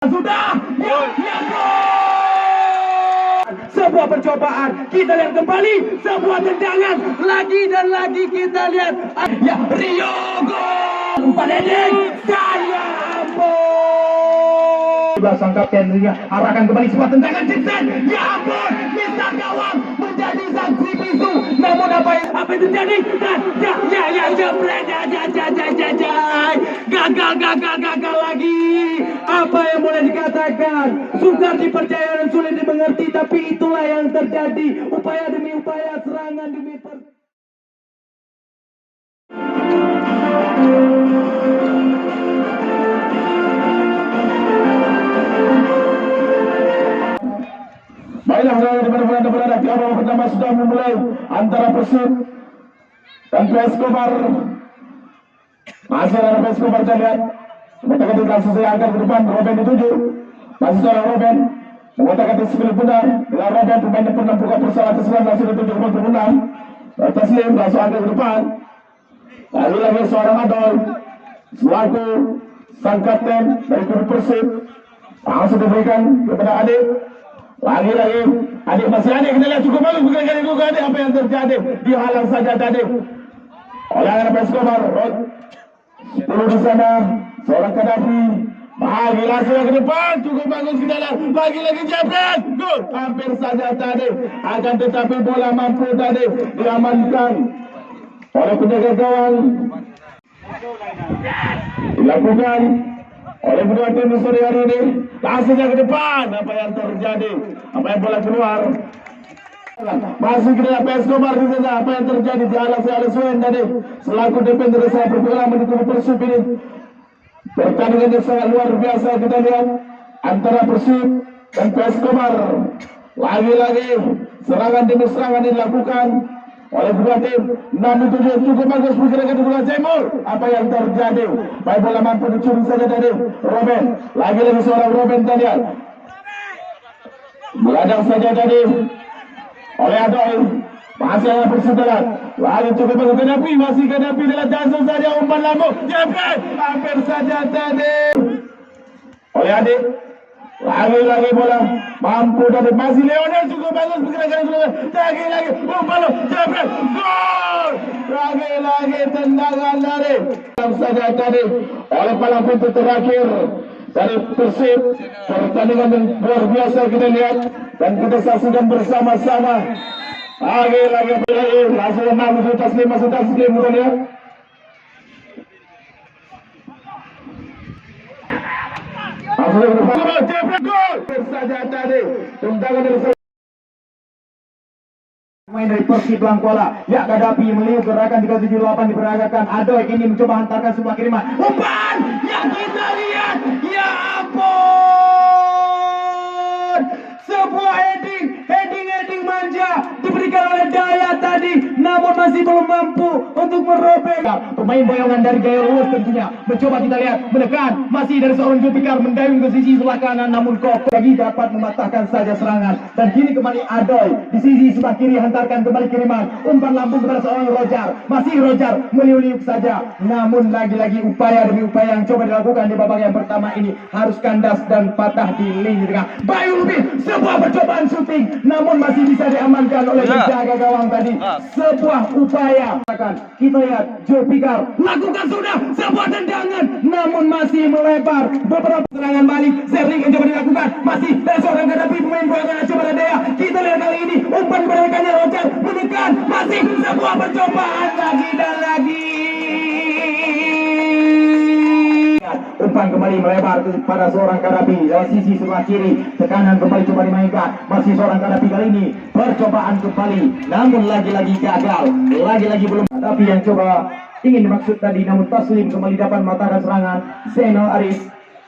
Sudah, ya gol! Sebuah percobaan, kita lihat kembali, sebuah tendangan, lagi dan lagi kita lihat, ya Rio gol! Umpan heading, dan ya ampun! Sang kapten arahkan kembali sebuah tendangan zigzag, ya ampun, Mister Gawang menjadi saksi bisu, namun apa yang terjadi? Dan ya jebret, gagal lagi. Apa yang boleh dikatakan? Sukar dipercaya dan sulit dimengerti, tapi itulah yang terjadi. Upaya demi upaya, serangan demi Baiklah, berada di awal pertama sudah memulai antara Persib dan PS Kobar. Masih ada PS Kobar, saya lihat. Sementara ketika selesai angkat ke depan, Robben dituju. Masih seorang Robben mengatakan di sebelah benar. Bila Robben pemain yang pernah buka persalah keseluruhan masih dituju ke bermenang. Taslim langsung angkat ke depan. Lagi seorang Adol selaku sang kapten dari klub Persib langsung diberikan kepada Adik. Lagi Adik masih Adik, kita lihat cukup bagus bukan kali juga Adik. Apa yang terjadi? Dihalang saja tadi oleh anak Escobar. 10 di sana, seorang Kadafi lagi langsung ke depan, cukup bagus kita lihat. Lagi jebret, gol. Hampir saja tadi, akan tetapi bola mampu tadi diamankan oleh penjaga gawang. Dilakukan oleh kedua tim sore hari ini. Langsung ke depan. Apa yang terjadi? Apa yang bola keluar? Masih kita PS Kobar di sana. Apa yang terjadi? Dihalang oleh Suen tadi selaku defender saya berpengalaman di kubu Persib ini. Pertandingan yang sangat luar biasa kita lihat antara Persib dan PS Kobar. Lagi serangan demi serangan dilakukan oleh kedua tim. 6-7 cukup bagus pergerakan di bola Jaimur. Apa yang terjadi? Baik bola mampu dicuri saja tadi Robben. Lagi seorang Robben tadi. Beradang saja tadi oleh Adol. Masih ada persetelan. Lagi cukup bagus Kadafi. Masih Kadafi dalam jantung saja umpan lambung. Jebret. Hampir saja tadi oleh Adik. Lagi bola mampu dari masih Leonel cukup bagus pergerakan lagi umpan jebret gol. Lagi tendangan dari saja tadi oleh palang pintu terakhir dari Persib. Pertandingan yang luar biasa kita lihat dan kita saksikan bersama-sama. Lagi langsung masuk Taslim kita lihat. Gol saja tadi tendangan dari pemain dari Persib Langkola. Ya, Kadafi meliuk gerakan 378 diperagakan. Adoy ini mencoba hantarkan sebuah kiriman. Umpan yang kita lihat. Ya ampun. Sebuah heading manja diberikan oleh Daya tadi, namun masih belum mampu untuk merobek. Pemain boyongan dari gaya lurus tentunya mencoba kita lihat menekan, masih dari seorang Zulfikar mendayung ke sisi sebelah kanan, namun kokoh lagi dapat mematahkan saja serangan. Dan kini kembali Adoy di sisi sebelah kiri hantarkan kembali kiriman, umpan lambung kepada seorang Rojar. Masih Rojar meliuk-liuk saja, namun lagi-lagi upaya demi upaya yang coba dilakukan di babak yang pertama ini harus kandas dan patah di lini tengah. Bayu Lubis sebuah percobaan syuting, namun masih bisa diamankan oleh penjaga gawang tadi. Sebuah upaya. Kita lihat Zulfikar lakukan sudah sebuah tendangan, namun masih melebar. Beberapa serangan balik sering yang coba dilakukan, masih dari seorang Kadafi pemain bola coba ada Dea. Kita lihat kali ini umpan berikannya Roger menekan, masih sebuah percobaan lagi dan lagi. Umpan kembali melebar kepada seorang Kadafi dari sisi sebelah kiri. Tekanan kembali coba dimainkan. Masih seorang Kadafi kali ini. Percobaan kembali, namun lagi-lagi gagal. Lagi-lagi belum. Kadafi yang coba ingin dimaksud tadi, namun Taslim kembali dapat mematahkan serangan Zainal Arif.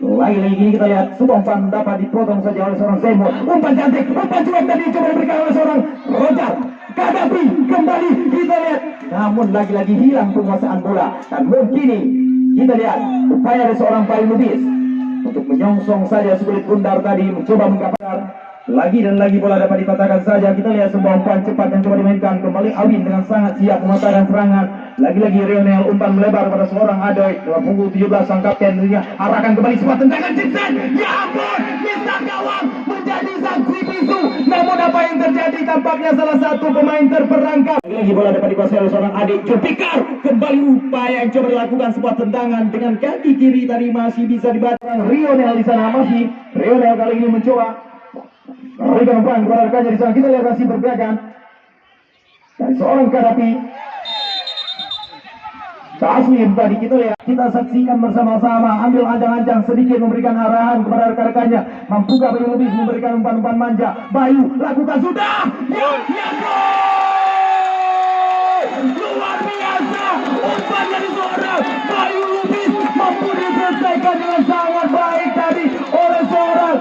Lagi-lagi ini kita lihat sebuah umpan dapat dipotong saja oleh seorang Zaimur. Umpan cantik, umpan cuek tadi coba diberikan oleh seorang Rojar. Kadafi kembali kita lihat, namun lagi-lagi hilang penguasaan bola. Dan mungkin kita lihat upaya dari seorang Bayu Lubis untuk menyongsong saja sulit bundar tadi, mencoba menggapai Lagi dan lagi bola dapat dipatahkan saja. Kita lihat sebuah umpan cepat yang coba dimainkan. Kembali Awin dengan sangat siap mematahkan serangan. Lagi-lagi Rionel umpan melebar pada seorang Adoy. Dengan punggung 17 sang kapten. Arahkan kembali sebuah tendangan Jackson. Ya ampun, misal gawang menjadi sanksi bisu. Namun apa yang terjadi? Tampaknya salah satu pemain terperangkap. Lagi-lagi bola dapat dikuasai oleh seorang adik. Jupikar kembali upaya yang coba dilakukan sebuah tendangan dengan kaki kiri tadi masih bisa dibaca. Rionel di sana masih. Rionel kali ini mencoba berikan umpan kepada rekannya di sana. Kita lihat masih bergerakan dari seorang Kadapi. Taslim tadi kita lihat, kita saksikan bersama-sama. Ambil ancang-ancang sedikit memberikan arahan kepada rekan-rekannya. Mampukah Bayu Lubis memberikan umpan-umpan manja? Bayu lakukan sudah. Ya, luar biasa umpan dari seorang Bayu Lubis, mampu diselesaikan dengan sangat baik tadi oleh seorang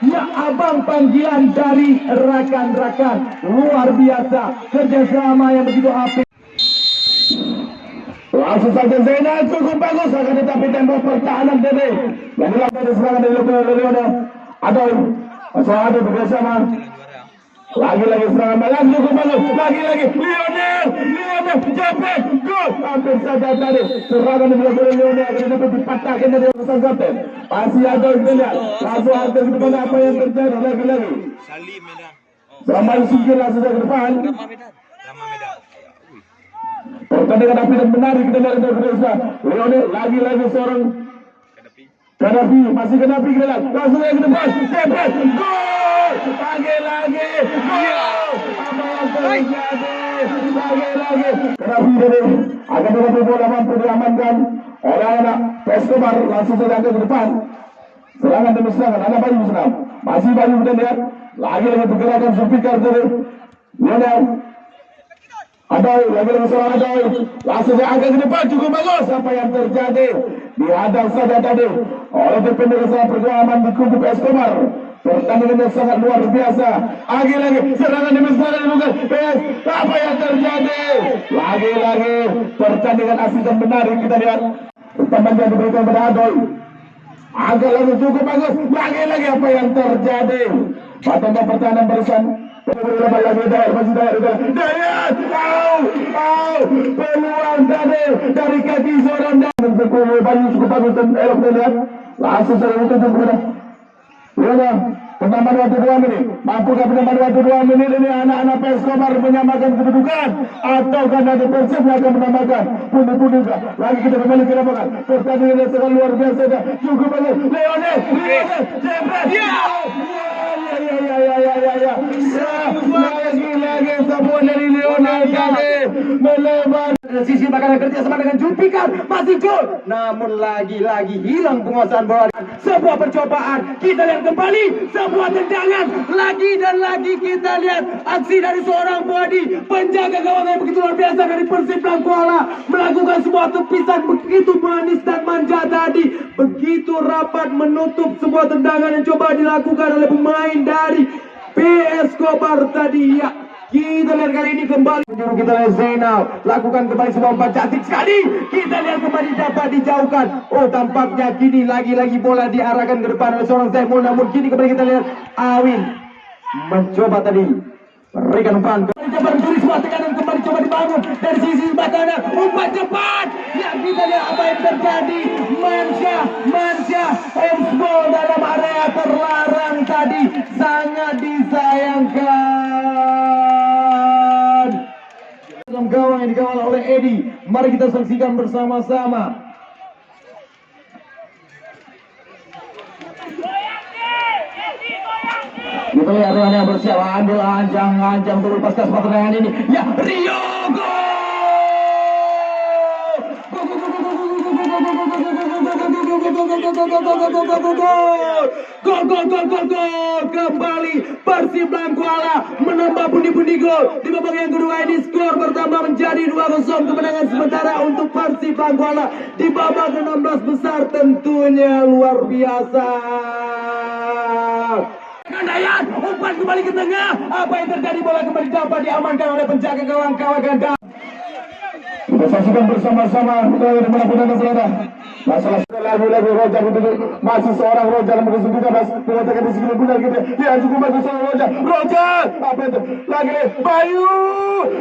ya abang, panggilan dari rekan-rekan luar biasa, kerjasama yang begitu apik. Langsung saja Zainal cukup bagus, akan tetapi tembok pertahanan Dede yang dilakukan dari serangan dari Lionel. Adoy bekerjasama. Lagi-lagi serangan balas cukup bagus. Lagi-lagi Lionel jepit gol. Hampir saja tadi serangan dilakukan oleh Lionel akan dapat dipatahkan dari sang kapten. Masih ada kita lihat. Langsung hampir ke depan apa yang terjadi lagi-lagi. Serangan singkir langsung ke depan. Pertandingan api dan menarik kita lihat dari kedua. Lionel lagi-lagi seorang Kadapi, masih Kadapi kita lihat. Langsung ke depan. Jepit gol. Lagi-lagi gol. Apa yang terjadi? Lagi-lagi Kadapi dari akan tetapi bola mampu diamankan oleh anak Escobar. Langsung saja ke depan. Serangan demi serangan. Ada Bayu senang. Masih Bayu kita lihat. Lagi-lagi pergerakan Zulfikar dari Lionel. Adoy, lagi-lagi seorang Adoy. Langsung saja angkat ke depan. Cukup bagus. Apa yang terjadi? Dihadang saja tadi oleh defender kesalahan perjuangan di kubu Escobar. Pertandingan yang sangat luar biasa. Lagi-lagi serangan demi serangan dilakukan. Apa yang terjadi? Lagi-lagi pertandingan asik dan menarik kita lihat. Umpan yang diberikan pada Adoy. Agak langsung cukup bagus. Lagi-lagi apa yang terjadi? Pada pertahanan barisan. Dayat, peluang dari kaki seorang dan Bayu cukup bagus dan elok dilihat. Langsung saja ditutup kepada Lionel. Penambahan waktu 2 menit. Mampukah penambahan waktu 2 menit ini anak-anak Escobar menyamakan kedudukan atau karena ada Persib yang akan menambahkan pundi-pundi juga. Lagi kita kembali ke lapangan. Pertandingan yang sangat luar biasa dah. Cukup bagus. Lionel, jebret. Lagi-lagi sebuah dari Lionel tadi melebar sisi bakalan kerja sama dengan Zulfikar, masih gol. Namun lagi-lagi hilang penguasaan bola. Sebuah percobaan, kita lihat kembali sebuah tendangan, lagi dan lagi kita lihat aksi dari seorang Buadi, penjaga gawang yang begitu luar biasa dari Persib Kuala, melakukan sebuah tepisan begitu manis dan manja tadi, begitu rapat menutup sebuah tendangan yang coba dilakukan oleh pemain dari PS Escobar tadi. Ya, kita lihat kali ini kembali kita lihat Zainal lakukan kembali sebuah umpan cantik sekali. Kita lihat kembali dapat dijauhkan. Oh, tampaknya kini lagi-lagi bola diarahkan ke depan oleh seorang Zainal. Namun kini kembali kita lihat Awin mencoba tadi berikan umpan. Coba mencuri sebuah tekanan kembali coba dibangun dari sisi batana. Umpan cepat. Ya, kita lihat apa yang terjadi. Mansyah handball dalam area terlarang tadi sangat disayangkan. Dalam gawang yang dikawal oleh Edi. Mari kita saksikan bersama-sama. Kita lihat Rian yang bersiap ambil ancang-ancang untuk melepaskan sebuah tendangan ini. Ya, Rio gol! Gol kembali Persib Kuala menambah pundi-pundi gol di babak yang kedua ini. Skor bertambah menjadi 2-0 kemenangan sementara untuk Persib Kuala di babak 16 besar, tentunya luar biasa. Dayat, umpan kembali ke tengah. Apa yang terjadi? Bola kembali dapat diamankan oleh penjaga gawang kawan ganda. Kita saksikan bersama-sama. Kita melakukan berada Masalah lagi Roja begitu, masih seorang Roja yang juga mas mengatakan di sini benar gitu. Ya cukup bagus seorang Roja apa itu? Lagi Bayu,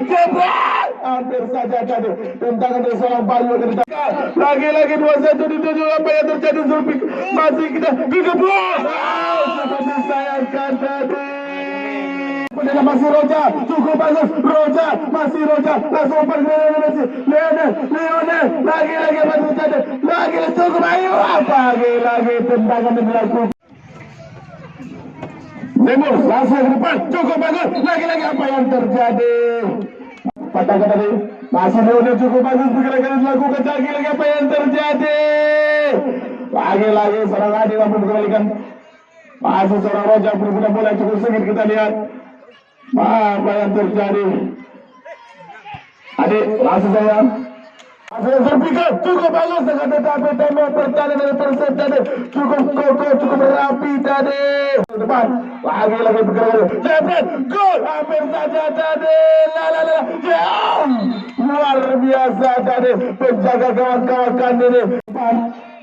jebret, hampir saja tadi tentangan dari seorang Bayu lagi 2-1 dituju. Apa yang terjadi Zulfik? Masih kita digebuk. Sangat disayangkan tadi. Masih Roja, cukup bagus Roja, masih Roja, langsung umpan ke Lionel, lagi masih saja, lagi cukup, ayo lagi tendangan yang dilakukan. Nemur langsung ke depan, cukup bagus, lagi apa yang terjadi? Patahkan tadi, masih Lionel cukup bagus, pergerakan dilakukan, lagi apa yang terjadi? Lagi seorang Adi mampu mengembalikan, masih seorang Roja benar-benar bola cukup sengit kita lihat. Apa yang terjadi? Adik, langsung saya. Saya berpikir cukup bagus dengan tetapi tembak pertahanan dari Persib tadi cukup kokoh, cukup rapi tadi. Depan, lagi bergerak. Jebret, gol, hampir saja tadi. Jauh, luar biasa tadi penjaga kawan-kawan ini. Depan,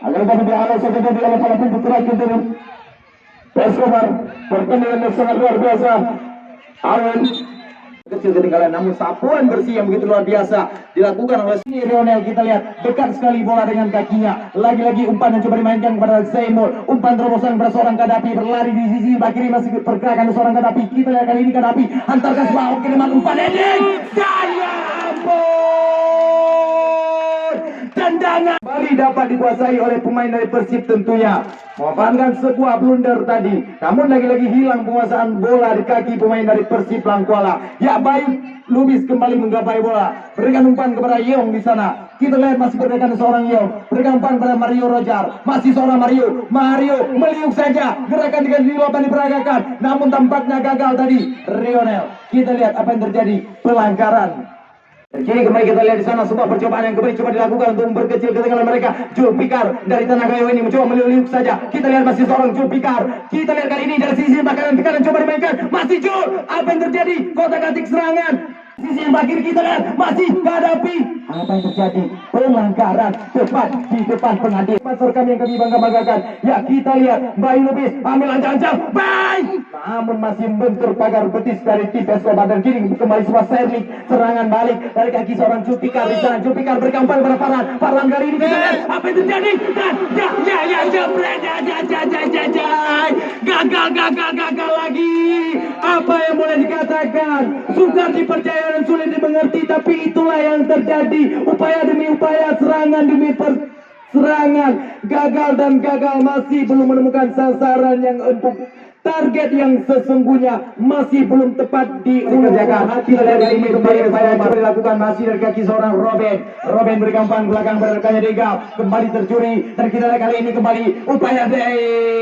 agar kami dihalau saja tadi oleh para pintu terakhir tadi. Escobar, pertandingan yang sangat luar biasa. Awan kecil ketinggalan, namun sapuan bersih yang begitu luar biasa dilakukan oleh Lionel. Kita lihat dekat sekali bola dengan kakinya. Lagi-lagi umpan yang coba dimainkan kepada Zaimul. Umpan terobosan kepada seorang Kadapi, berlari di sisi sebelah kiri, masih pergerakan seorang Kadapi. Kita lihat kali ini Kadapi antarkan sebuah kiriman umpan heading. Saya ampun, tendangan kembali dapat dikuasai oleh pemain dari Persib tentunya. Memanfaatkan sebuah blunder tadi, namun lagi-lagi hilang penguasaan bola di kaki pemain dari Persib Langkuala. Ya, Bayu Lubis kembali menggapai bola, berikan umpan kepada Yong di sana. Kita lihat masih berikan seorang Yong, berikan umpan pada Mario Rojar, masih seorang Mario meliuk saja, gerakan dengan dilakukan diperagakan, namun tampaknya gagal tadi. Lionel, kita lihat apa yang terjadi, pelanggaran. Kini kembali kita lihat di sana sebuah percobaan yang kembali coba dilakukan untuk memperkecil ketinggalan mereka. Julpikar dari tanah kayu ini mencoba meliuk saja. Kita lihat masih seorang Julpikar. Kita lihat kali ini dari sisi makanan tekanan coba dimainkan. Masih Jul. Apa yang terjadi? Kotak-atik serangan. Sisi yang kiri kita lihat masih Kadapi. Apa yang terjadi? Pelanggaran tepat di depan pengadil. Pasar kami yang kami bangga-banggakan. Ya, kita lihat Bayu Lubis ambil ancang-ancang. Baik. Namun masih membentur pagar betis dari tim Escobar dan kini kembali sebuah sailing serangan balik dari kaki seorang Julpikar di sana. Julpikar berkampanye pada Farhan kali ini kita lihat apa yang terjadi dan jebret gagal lagi. Apa yang boleh dikatakan? Sukar dipercaya dan sulit dimengerti, tapi itulah yang terjadi. Upaya demi upaya, serangan demi serangan, gagal dan gagal, masih belum menemukan sasaran yang empuk. Target yang sesungguhnya masih belum tepat dikerjakan. Kita lihat kali ini kembali upaya coba dilakukan masih dari kaki seorang Robin berikan umpan belakang berkanya Degal kembali tercuri dan kita lihat kali ini kembali upaya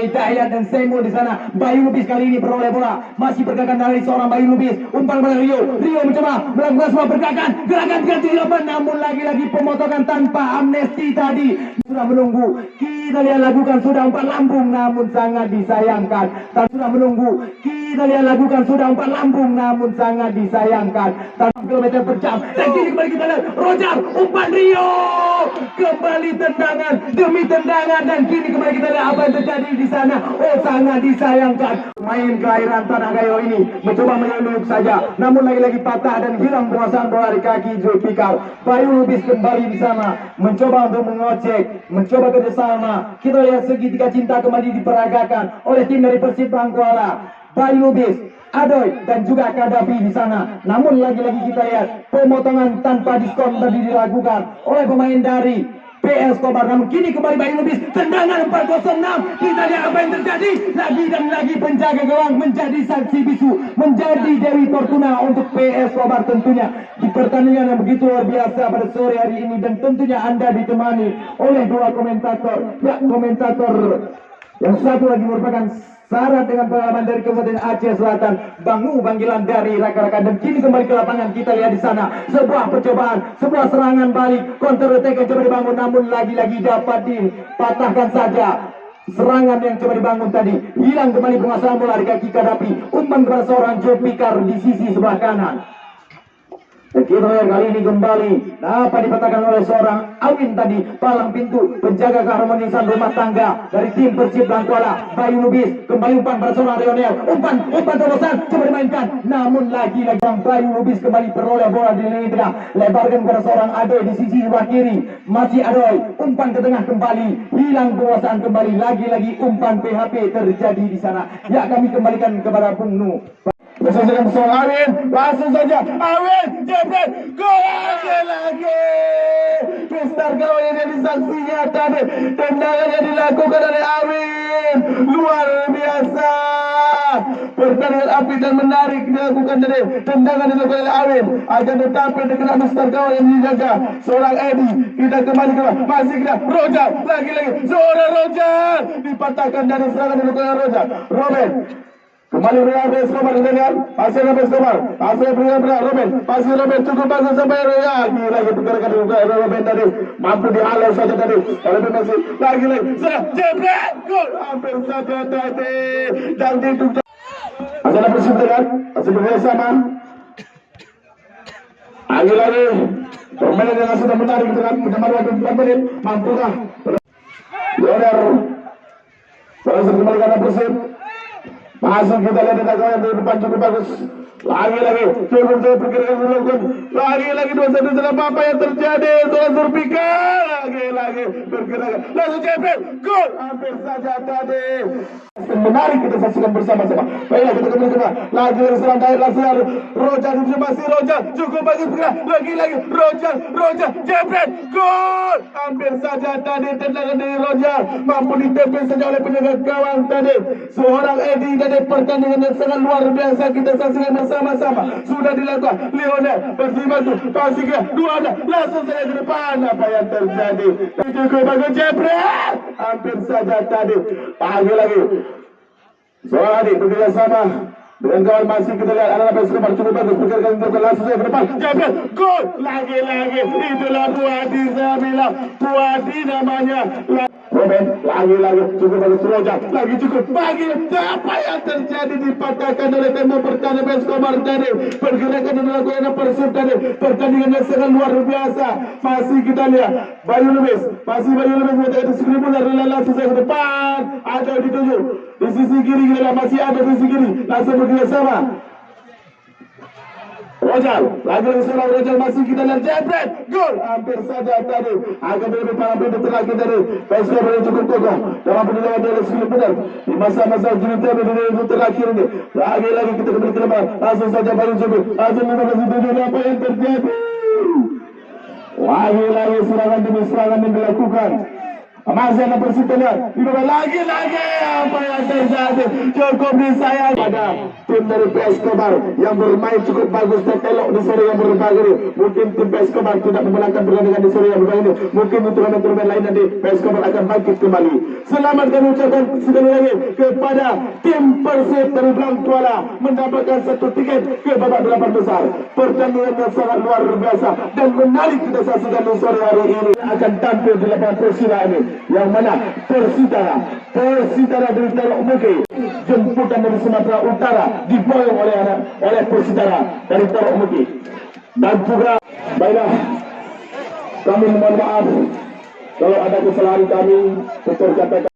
Dayat dan Samuel di sana. Bayu Lubis kali ini beroleh bola, masih pergerakan dari seorang Bayu Lubis, umpan pada Rio mencoba melakukan sebuah pergerakan, gerakan ganti di lapangan, namun lagi-lagi pemotongan tanpa amnesti tadi. Sudah menunggu, kita lihat lakukan sudah umpan lambung namun sangat disayangkan. Sudah menunggu, kita lihat lakukan sudah umpan lambung namun sangat disayangkan. 3 km per jam dan kini kembali kita lihat Rojar umpan Rio, kembali tendangan demi tendangan dan kini kembali kita lihat apa yang terjadi di sana. Oh, sangat disayangkan. Main kelahiran Tanah Gayo ini mencoba menyeluk saja, namun lagi-lagi patah dan hilang penguasaan bola di kaki Julpikar. Bayu Lubis kembali di sana mencoba untuk mengocek, mencoba kerjasama. Kita lihat segitiga cinta kembali diperagakan oleh tim dari Persib Langkuala. Bayu Lubis, Adoy dan juga Kadapi di sana. Namun lagi-lagi kita lihat pemotongan tanpa diskon tadi dilakukan oleh pemain dari PS Escobar. Namun kini kembali Bayu Lubis, tendangan 406. Kita lihat apa yang terjadi. Lagi dan lagi penjaga gawang menjadi saksi bisu, menjadi Dewi Fortuna untuk PS Escobar tentunya di pertandingan yang begitu luar biasa pada sore hari ini. Dan tentunya Anda ditemani oleh 2 komentator. Ya, komentator yang satu lagi merupakan syarat dengan pengalaman dari Kabupaten Aceh Selatan, Bangu panggilan dari rakan-rakan. Dan kini kembali ke lapangan, kita lihat di sana sebuah percobaan, sebuah serangan balik, counter attack yang coba dibangun, namun lagi-lagi dapat dipatahkan saja. Serangan yang coba dibangun tadi hilang kembali penguasaan bola di kaki Kadapi. Umpan kepada seorang Julpikar di sisi sebelah kanan. Kita yang kali ini kembali dapat dipatahkan oleh seorang Awin tadi, palang pintu penjaga keharmonisan rumah tangga dari tim Persib Langkuala. Bayu Lubis kembali umpan pada seorang Lionel, umpan terobosan coba dimainkan, namun lagi Bayu Lubis kembali peroleh bola di lini tengah, lebarkan kepada seorang Adoy di sisi sebelah kiri, masih Adoy umpan ke tengah kembali, hilang penguasaan kembali, lagi-lagi umpan PHP terjadi di sana. Ya, kami kembalikan kepada Bung Nu. Bersama seorang Awin, langsung saja Awin jebret gol lagi. Mister kalau ini jadi saksinya tadi, tendangan yang dilakukan oleh Awin luar biasa. Pertandingan api dan menarik dilakukan tadi, tendangan dilakukan oleh Awin, akan tetapi terkena Mister Gawal yang dijaga seorang Edi. Kita kembali ke masih kita Rojar, lagi-lagi seorang Rojar dipatahkan dari serangan dilakukan oleh Rojar. Robin kembali berikan Escobar dengan pasir Escobar, pasir berikan Robin, pasir Robin cukup bagus sampai Royal. Lagi pergerakan Robin tadi mampu dihalau saja tadi oleh Messi. Lagi-lagi serang jebret gol hampir saja tadi dan ditutup. Masih ada persimpangan, masih bersama. Lagi-lagi permainan yang sudah menarik dengan penambahan waktu 4 menit, mampukah Lionel berhasil kembali karena Persib. Masuk kita lihat tendangan dari depan cukup bagus. Lagi-lagi cukup saya perkirakan dilakukan. Lagi-lagi 2-1 apa yang terjadi? Soal Zulfikar lagi-lagi perkirakan. Langsung jebret gol hampir saja tadi. Menarik kita saksikan bersama-sama. Baiklah kita kembali ke lagi serang dari Laksar Rojar masih Rojar cukup bagus bergerak. Lagi-lagi Rojar jebret gol hampir saja tadi tendangan dari Rojar mampu ditepis saja oleh penjaga gawang tadi. Seorang Edi dari pertandingan yang sangat luar biasa kita saksikan bersama-sama. Sudah dilakukan Lionel berjibaku pasti ke dua langsung saja ke depan. Apa yang terjadi? Cukup bagus jebret hampir saja tadi. Lagi-lagi soal adik bekerja sama dengan kawan masih kita lihat anak-anak Escobar cukup bagus bergerak untuk langsung saja ke depan jebret gol lagi-lagi. Itulah Puadi, saya bilang Puadi namanya. Robin lagi-lagi cukup bagus Rojar lagi cukup bagi. Apa yang terjadi dipatahkan oleh tembok pertahanan Escobar tadi. Pergerakan yang dilakukan Persib tadi, pertandingan yang sangat luar biasa. Masih kita lihat Bayu Lubis menjadi skribuler langsung ke depan, ada dituju di sisi kiri kita masih ada di sisi kiri langsung bekerja sama. Rojar, lagi seorang Rojar masih kita lihat jebret gol hampir saja tadi. Akan lebih parah pintu terakhir dari Escobar yang cukup kokoh dalam penilaian dari segi benar di masa-masa juri di terakhir ini. Lagi-lagi kita kembali ke depan langsung saja Bayu cukup langsung 15-7 apa yang terjadi. Lagi-lagi serangan demi serangan yang dilakukan. Masih ada persidangan. Lagi-lagi apa yang terjadi? Cukup disayang pada tim dari PS Escobar yang bermain cukup bagus dan elok di sore yang berbahagia ini. Mungkin tim PS Escobar tidak memenangkan pertandingan di sore yang berbahagia ini. Mungkin untuk turnamen lain nanti PS Escobar akan bangkit kembali. Selamat kami ucapkan sekali lagi kepada tim Persib dari Langkuala mendapatkan satu tiket ke babak 8 besar. Pertandingan yang sangat luar biasa dan menarik kita saksikan di sore hari ini. Akan tampil di lapangan Persida ini, yang mana Persitara dari Telok Muki, jemputan dari Sumatera Utara diboyong oleh Persitara dari Telok Muki. Dan juga baiklah kami mohon maaf kalau ada kesalahan kami, tutur kata